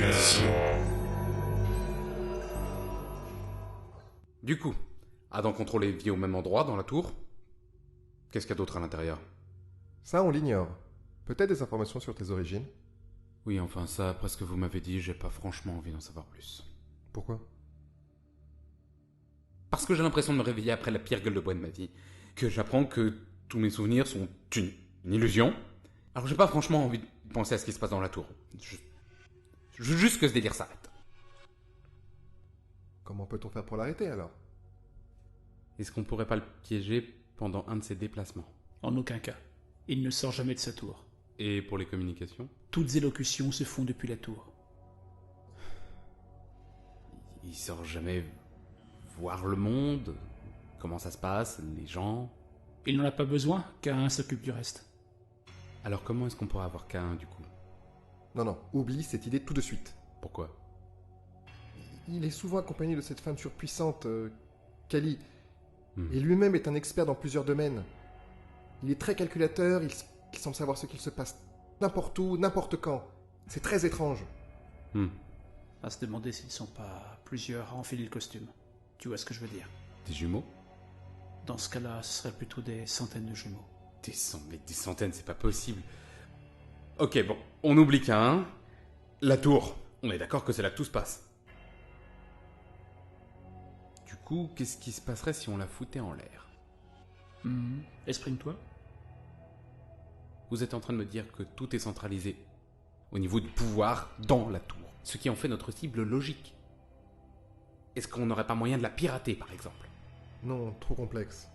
Illumination. Du coup, Adam contrôlait vit au même endroit dans la tour. Qu'est-ce qu'il y a d'autre à l'intérieur? Ça, on l'ignore. Peut-être des informations sur tes origines? Oui, enfin ça, après ce que vous m'avez dit, j'ai pas franchement envie d'en savoir plus. Pourquoi? Parce que j'ai l'impression de me réveiller après la pire gueule de bois de ma vie. Que j'apprends que tous mes souvenirs sont une illusion. Alors j'ai pas franchement envie de penser à ce qui se passe dans la tour. Je veux juste que ce délire s'arrête. Comment peut-on faire pour l'arrêter, alors? Est-ce qu'on pourrait pas le piéger pendant un de ses déplacements? En aucun cas. Il ne sort jamais de sa tour. Et pour les communications? Toutes élocutions se font depuis la tour. Il sort jamais voir le monde? Comment ça se passe? Les gens? Il n'en a pas besoin, Cain s'occupe du reste. Alors comment est-ce qu'on pourrait avoir Cain du coup? Non, oublie cette idée tout de suite. Pourquoi? Il est souvent accompagné de cette femme surpuissante, Kali. Hmm. Et lui-même est un expert dans plusieurs domaines. Il est très calculateur, il semble savoir ce qu'il se passe n'importe où, n'importe quand. C'est très étrange. À se demander s'ils sont pas plusieurs à enfiler le costume. Tu vois ce que je veux dire? Des jumeaux? Dans ce cas-là, ce serait plutôt des centaines de jumeaux. Mais des centaines, c'est pas possible. Ok, bon, on oublie Cain. La tour, on est d'accord que c'est là que tout se passe. Du coup, qu'est-ce qui se passerait si on la foutait en l'air? Exprime-toi. Vous êtes en train de me dire que tout est centralisé au niveau du pouvoir dans la tour, ce qui en fait notre cible logique. Est-ce qu'on n'aurait pas moyen de la pirater, par exemple? Non, trop complexe.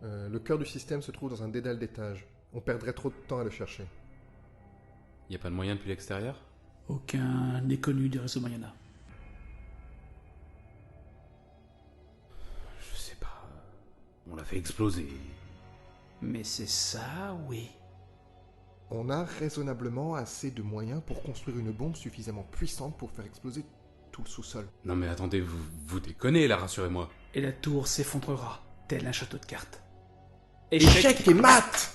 Le cœur du système se trouve dans un dédale d'étages. On perdrait trop de temps à le chercher. Y a pas de moyen depuis l'extérieur? Aucun n'est connu des réseaux Mayana. Je sais pas. On l'a fait exploser. Mais c'est ça, oui. On a raisonnablement assez de moyens pour construire une bombe suffisamment puissante pour faire exploser tout le sous-sol. Non mais attendez, vous déconnez là, rassurez-moi. Et la tour s'effondrera, tel un château de cartes. Échec et mat!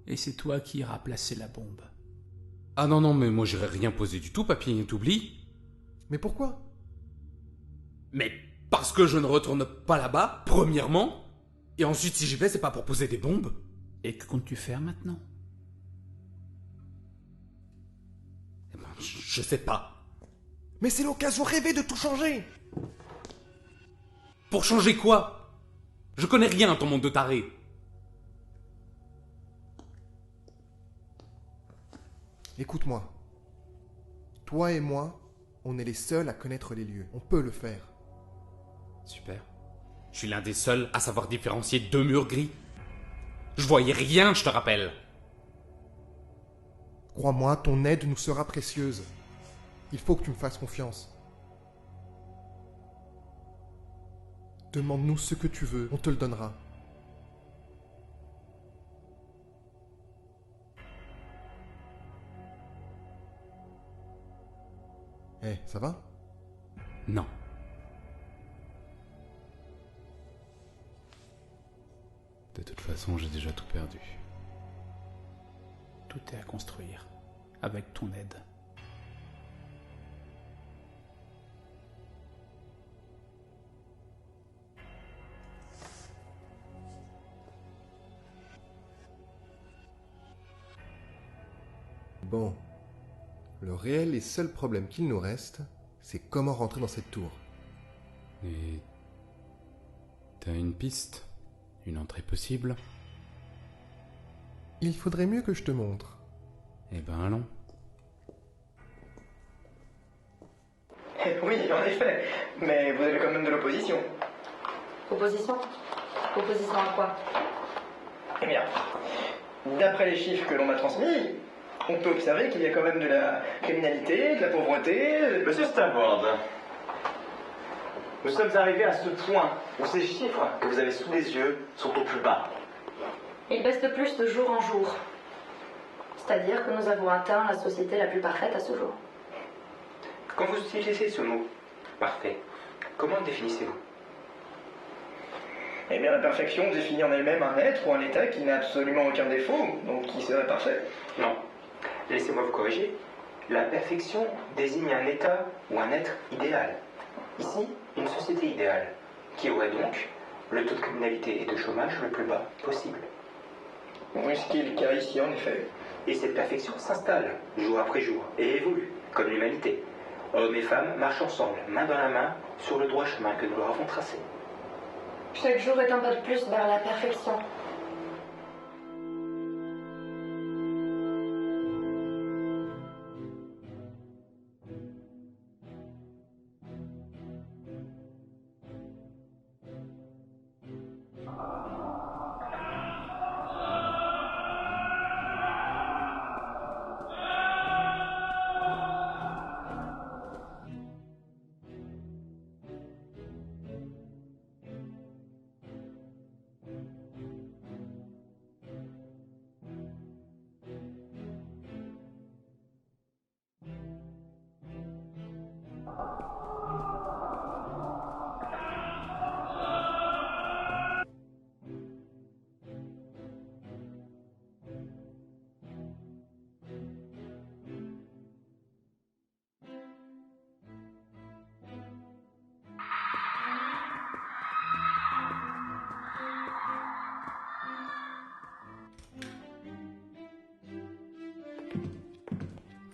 Et c'est toi qui iras placer la bombe. Ah non, mais moi j'irai rien poser du tout, papy, t'oublies? Mais pourquoi? Mais parce que je ne retourne pas là-bas, premièrement. Et ensuite, si j'y vais, c'est pas pour poser des bombes. Et que comptes-tu faire maintenant? Eh ben, je sais pas. Mais c'est l'occasion rêvée de tout changer! Pour changer quoi? Je connais rien à ton monde de taré. Écoute-moi. Toi et moi, on est les seuls à connaître les lieux. On peut le faire. Super. Je suis l'un des seuls à savoir différencier deux murs gris. Je voyais rien, je te rappelle. Crois-moi, ton aide nous sera précieuse. Il faut que tu me fasses confiance. Demande-nous ce que tu veux, on te le donnera. Ça va? Non. De toute façon, j'ai déjà tout perdu. Tout est à construire, avec ton aide. Bon. Le réel et seul problème qu'il nous reste, c'est comment rentrer dans cette tour. Et... t'as une piste? Une entrée possible? Il faudrait mieux que je te montre. Eh ben allons. Oui, en effet. Mais vous avez quand même de l'opposition. Opposition? Opposition à quoi? Eh bien, d'après les chiffres que l'on m'a transmis, on peut observer qu'il y a quand même de la criminalité, de la pauvreté... Monsieur Stavord, nous sommes arrivés à ce point où ces chiffres que vous avez sous les yeux sont au plus bas. Ils baissent de plus de jour en jour. C'est-à-dire que nous avons atteint la société la plus parfaite à ce jour. Quand vous utilisez ce mot, parfait, comment le définissez-vous? Eh bien, la perfection définit en elle-même un être ou un état qui n'a absolument aucun défaut, donc qui serait parfait. Non. Laissez-moi vous corriger. La perfection désigne un état ou un être idéal. Ici, une société idéale, qui aurait donc le taux de criminalité et de chômage le plus bas possible. Oui, ce qui est le cas ici, en effet. Et cette perfection s'installe, jour après jour, et évolue, comme l'humanité. Hommes et femmes marchent ensemble, main dans la main, sur le droit chemin que nous leur avons tracé. Chaque jour est un pas de plus vers la perfection.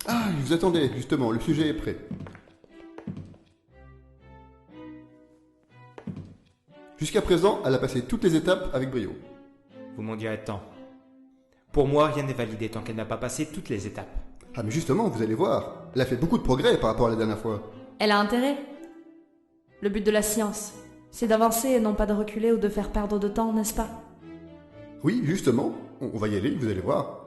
Ah, je vous attendais, justement, le sujet est prêt. Jusqu'à présent, elle a passé toutes les étapes avec brio. Vous m'en direz tant. Pour moi, rien n'est validé tant qu'elle n'a pas passé toutes les étapes. Ah mais justement, vous allez voir, elle a fait beaucoup de progrès par rapport à la dernière fois. Elle a intérêt. Le but de la science, c'est d'avancer et non pas de reculer ou de faire perdre de temps, n'est-ce pas? Oui, justement, on va y aller, vous allez voir.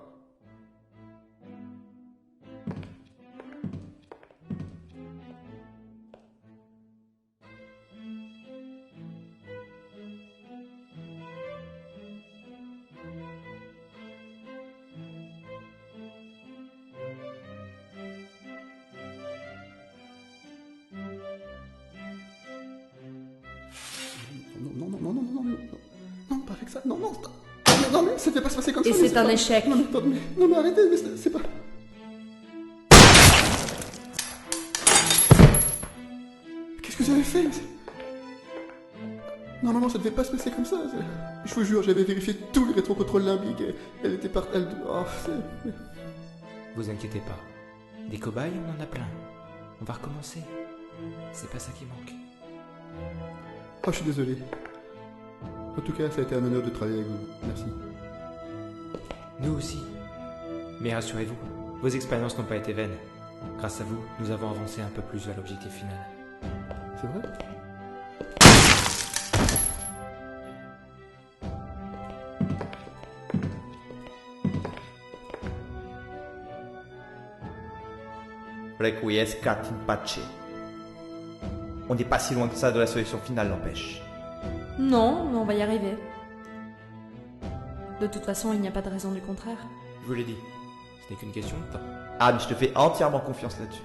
Non, pas avec ça, non, mais ça ne devait pas se passer comme ça. Et c'est un échec. Non, mais arrêtez, mais c'est pas... Qu'est-ce que vous avez fait? Non, ça devait pas se passer comme ça. Je vous jure, j'avais vérifié tous les rétrocontrôles limbiques. Elle était par... Vous inquiétez pas. Des cobayes, on en a plein. On va recommencer. C'est pas ça qui manque. Oh, je suis désolé. En tout cas, ça a été un honneur de travailler avec vous. Merci. Nous aussi. Mais rassurez-vous, vos expériences n'ont pas été vaines. Grâce à vous, nous avons avancé un peu plus vers l'objectif final. C'est vrai? Requiescat in pace. On n'est pas si loin que ça de la solution finale, n'empêche. Non, mais on va y arriver. De toute façon, il n'y a pas de raison du contraire. Je vous l'ai dit, ce n'est qu'une question de temps. Ah, mais je te fais entièrement confiance là-dessus.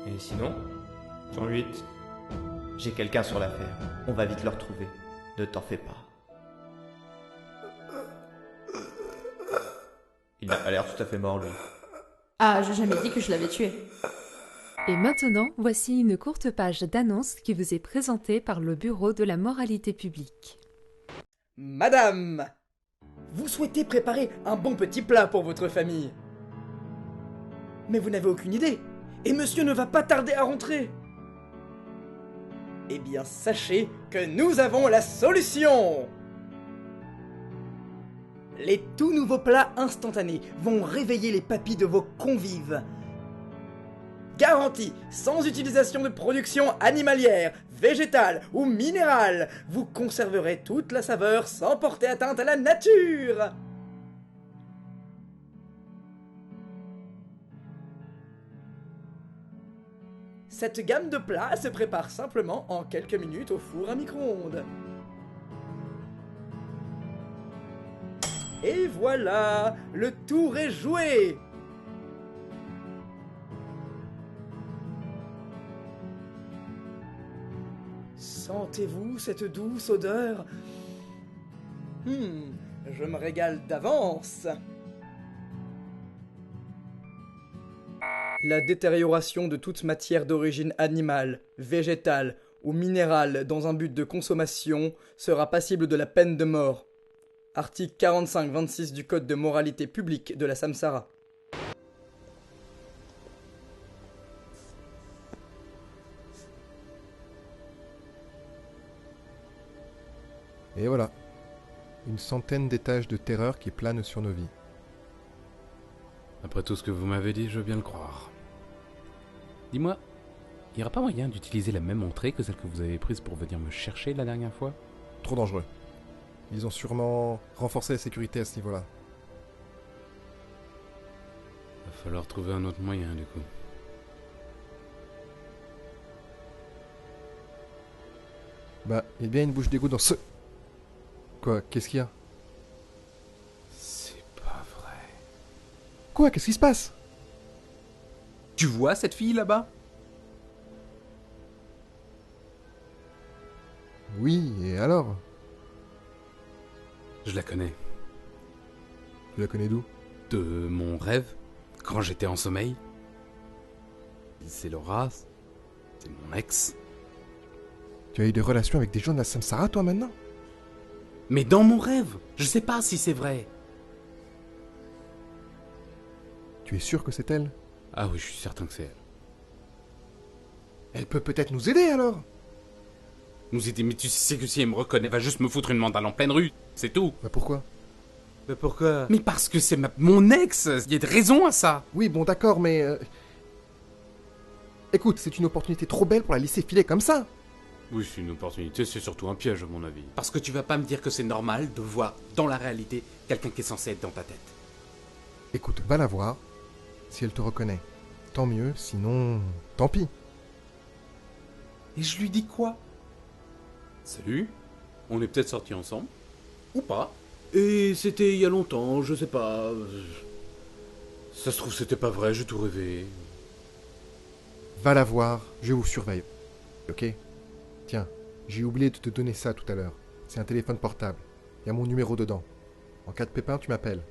Et sinon, 108. J'ai quelqu'un sur l'affaire. On va vite le retrouver. Ne t'en fais pas. Il n'a pas l'air tout à fait mort, lui. Ah, j'ai jamais dit que je l'avais tué. Et maintenant, voici une courte page d'annonce qui vous est présentée par le Bureau de la moralité publique. Madame, vous souhaitez préparer un bon petit plat pour votre famille. Mais vous n'avez aucune idée, et monsieur ne va pas tarder à rentrer. Eh bien, sachez que nous avons la solution! Les tout nouveaux plats instantanés vont réveiller les papilles de vos convives. Garantie, sans utilisation de production animalière, végétale ou minérale, vous conserverez toute la saveur sans porter atteinte à la nature. Cette gamme de plats se prépare simplement en quelques minutes au four à micro-ondes. Et voilà, le tour est joué! Sentez-vous cette douce odeur? Je me régale d'avance. La détérioration de toute matière d'origine animale, végétale ou minérale dans un but de consommation sera passible de la peine de mort. Article 45-26 du Code de moralité publique de la Samsara. Et voilà. Une centaine d'étages de terreur qui planent sur nos vies. Après tout ce que vous m'avez dit, je veux bien le croire. Dis-moi, il n'y aura pas moyen d'utiliser la même entrée que celle que vous avez prise pour venir me chercher la dernière fois? Trop dangereux. Ils ont sûrement renforcé la sécurité à ce niveau-là. Va falloir trouver un autre moyen, du coup. Bah, il y a bien une bouche d'égout dans ce... Quoi? Qu'est-ce qu'il y a? C'est pas vrai. Quoi? Qu'est-ce qui se passe? Tu vois cette fille là-bas? Oui, et alors? Je la connais. Tu la connais d'où? De mon rêve, quand j'étais en sommeil. C'est Laura, c'est mon ex. Tu as eu des relations avec des gens de la Samsara, toi, maintenant? Mais dans mon rêve, je sais pas si c'est vrai. Tu es sûr que c'est elle? Ah oui, je suis certain que c'est elle. Elle peut peut-être nous aider, alors? Nous aider, mais tu sais que si elle me reconnaît, elle va juste me foutre une mandale en pleine rue, c'est tout. Bah pourquoi? Mais pourquoi? Mais parce que c'est mon ex, il y a des raisons à ça. Oui, bon, d'accord, mais... Écoute, c'est une opportunité trop belle pour la laisser filer comme ça. Oui, c'est une opportunité, c'est surtout un piège à mon avis. Parce que tu vas pas me dire que c'est normal de voir dans la réalité quelqu'un qui est censé être dans ta tête. Écoute, va la voir. Si elle te reconnaît, tant mieux, sinon... Tant pis. Et je lui dis quoi? Salut, on est peut-être sortis ensemble. Ou pas. Et c'était il y a longtemps, je sais pas. Ça se trouve c'était pas vrai, j'ai tout rêvé. Va la voir, je vous surveille. Ok? Tiens, j'ai oublié de te donner ça tout à l'heure. C'est un téléphone portable. Il y a mon numéro dedans. En cas de pépin, tu m'appelles.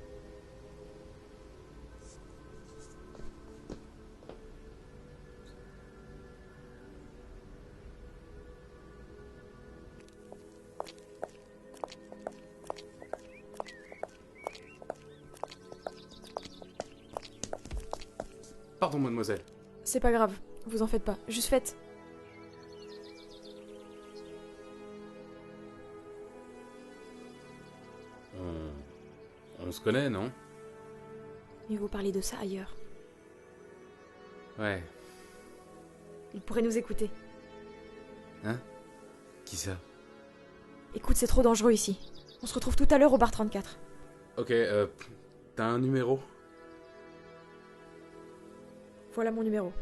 Pardon, mademoiselle. C'est pas grave, vous en faites pas. Juste faites. On se connaît, non? Mais vous parlez de ça ailleurs. Ouais. Il pourrait nous écouter. Hein? Qui ça? Écoute, c'est trop dangereux ici. On se retrouve tout à l'heure au bar 34. Ok, t'as un numéro? Voilà mon numéro.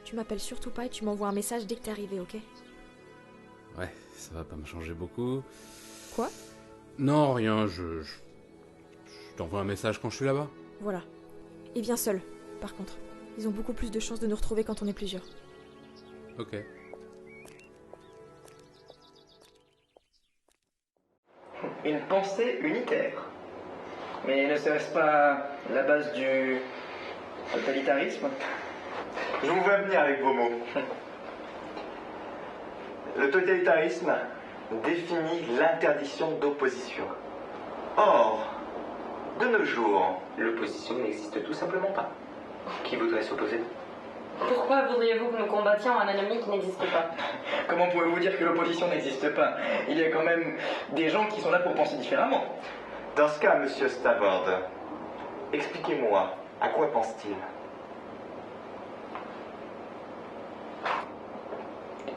Tu m'appelles surtout pas et tu m'envoies un message dès que t'es arrivé, ok? Ouais, ça va pas me changer beaucoup. Quoi? Non, rien, je t'envoie un message quand je suis là-bas. Voilà. Et viens seul, par contre. Ils ont beaucoup plus de chances de nous retrouver quand on est plusieurs. Ok. Une pensée unitaire. Mais ne serait-ce pas la base du totalitarisme? Je vous vois venir avec vos mots. Le totalitarisme définit l'interdiction d'opposition. Or, de nos jours, l'opposition n'existe tout simplement pas. Qui voudrait s'opposer? Pourquoi voudriez-vous que nous combattions un ennemi qui n'existe pas? Comment pouvez-vous dire que l'opposition n'existe pas? Il y a quand même des gens qui sont là pour penser différemment. Dans ce cas, monsieur Stavord, expliquez-moi, à quoi pense-t-il?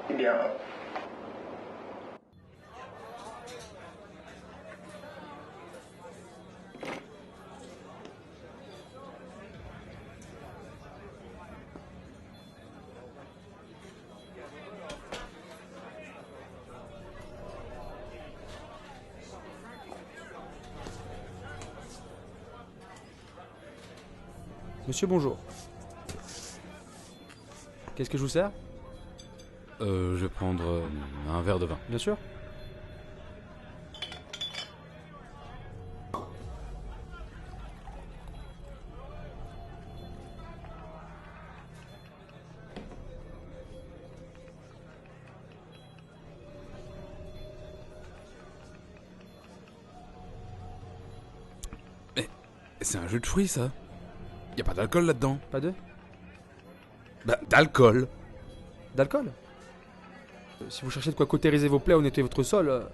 Eh bien... Monsieur, bonjour. Qu'est-ce que je vous sers? Je vais prendre un verre de vin. Bien sûr. C'est un jus de fruits, ça. Y a pas d'alcool là-dedans. Pas de? Bah, d'alcool. D'alcool? Si vous cherchez de quoi cautériser vos plaies ou nettoyer votre sol,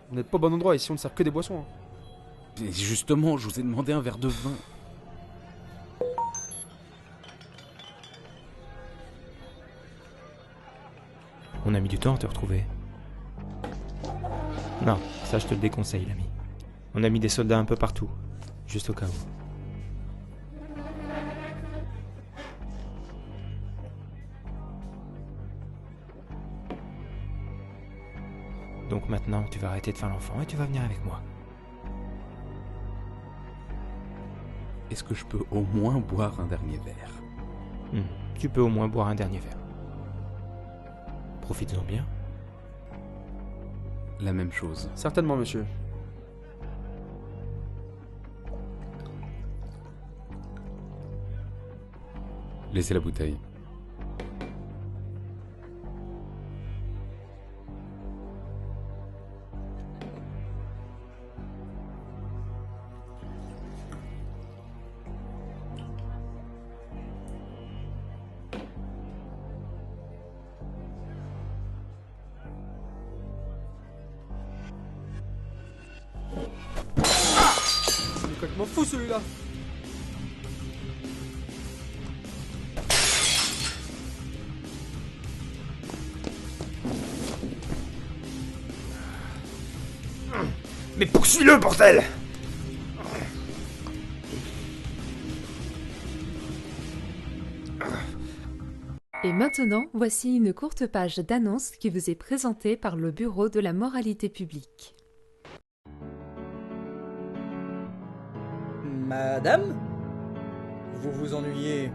vous n'êtes pas au bon endroit. Ici, on ne sert que des boissons. Hein. Et justement, je vous ai demandé un verre de vin. On a mis du temps à te retrouver. Non, ça je te le déconseille, l'ami. On a mis des soldats un peu partout, juste au cas où. Donc maintenant, tu vas arrêter de faire l'enfant et tu vas venir avec moi. Est-ce que je peux au moins boire un dernier verre? Tu peux au moins boire un dernier verre. Profites-en bien. La même chose. Certainement, monsieur. Laissez la bouteille. Il est complètement fou celui-là. Mais poursuis-le, bordel! Et maintenant, voici une courte page d'annonce qui vous est présentée par le Bureau de la moralité publique. Madame? Vous vous ennuyez.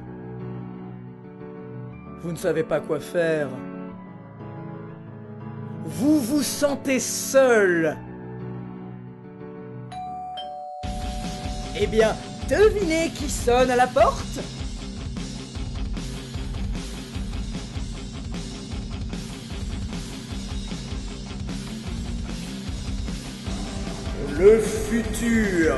Vous ne savez pas quoi faire. Vous vous sentez seul. Eh bien, devinez qui sonne à la porte? Le futur.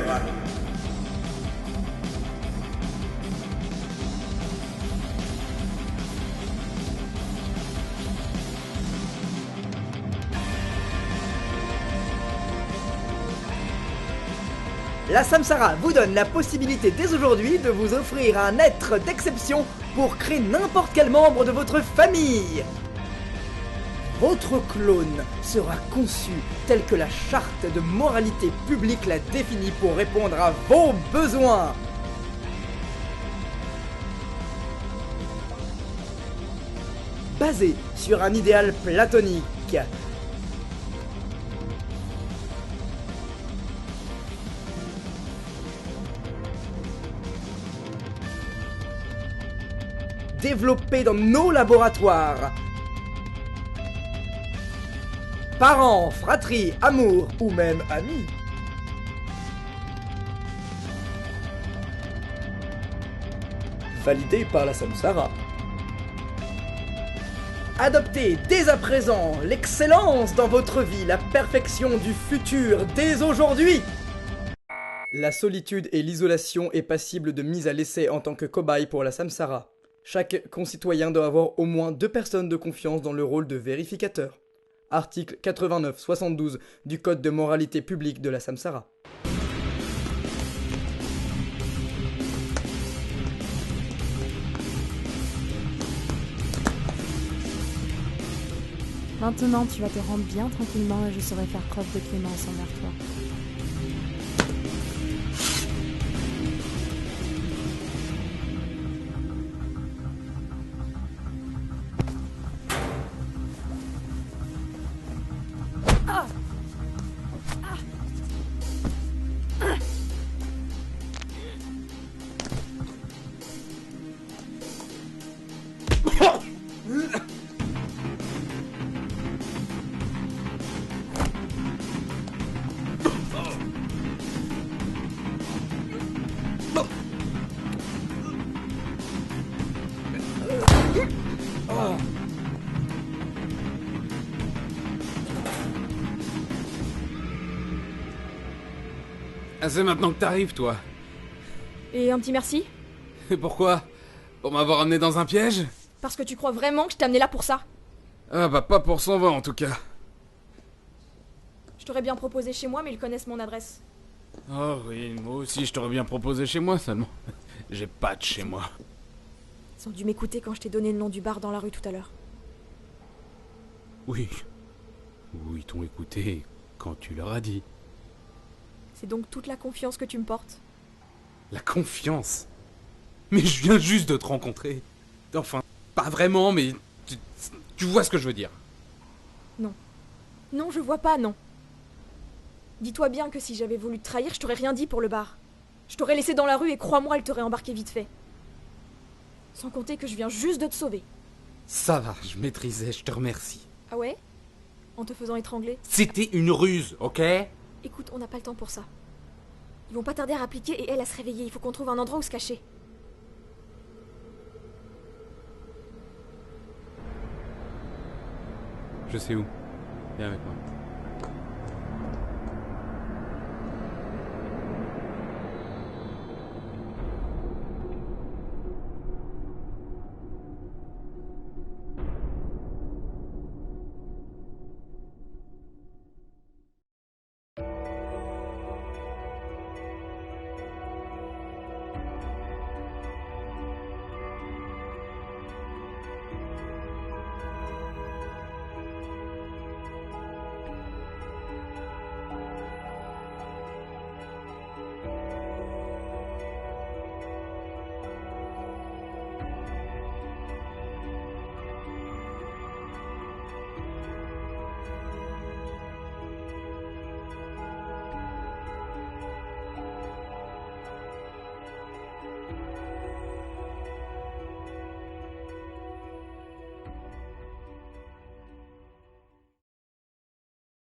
La Samsara vous donne la possibilité dès aujourd'hui de vous offrir un être d'exception pour créer n'importe quel membre de votre famille. Votre clone sera conçu tel que la charte de moralité publique l'a défini pour répondre à vos besoins. Basé sur un idéal platonique. Développé dans nos laboratoires. Parents, fratrie, amour ou même amis. Validé par la Samsara. Adoptez dès à présent l'excellence dans votre vie, la perfection du futur dès aujourd'hui. La solitude et l'isolation est passible de mise à l'essai en tant que cobaye pour la Samsara. Chaque concitoyen doit avoir au moins 2 personnes de confiance dans le rôle de vérificateur. Article 89-72 du Code de moralité publique de la Samsara. Maintenant, tu vas te rendre bien tranquillement et je saurai faire preuve de clémence envers toi. Ah, c'est maintenant que t'arrives, toi. Et un petit merci? Et pourquoi? Pour m'avoir amené dans un piège? Parce que tu crois vraiment que je t'ai amené là pour ça? Ah bah pas pour 120 en tout cas. Je t'aurais bien proposé chez moi, mais ils connaissent mon adresse. Oh oui, moi aussi je t'aurais bien proposé chez moi seulement. J'ai pas de chez moi. Ils ont dû m'écouter quand je t'ai donné le nom du bar dans la rue tout à l'heure. Oui. Ou ils t'ont écouté quand tu leur as dit. C'est donc toute la confiance que tu me portes? La confiance? Mais je viens juste de te rencontrer. Enfin, pas vraiment, mais tu vois ce que je veux dire. Non. Non, je vois pas, non. Dis-toi bien que si j'avais voulu te trahir, je t'aurais rien dit pour le bar. Je t'aurais laissé dans la rue et crois-moi, elle t'aurait embarqué vite fait. Sans compter que je viens juste de te sauver. Ça va, je maîtrisais, je te remercie. Ah ouais? En te faisant étrangler? C'était une ruse, ok? Écoute, on n'a pas le temps pour ça. Ils vont pas tarder à rappliquer et elle à se réveiller. Il faut qu'on trouve un endroit où se cacher. Je sais où. Viens avec moi.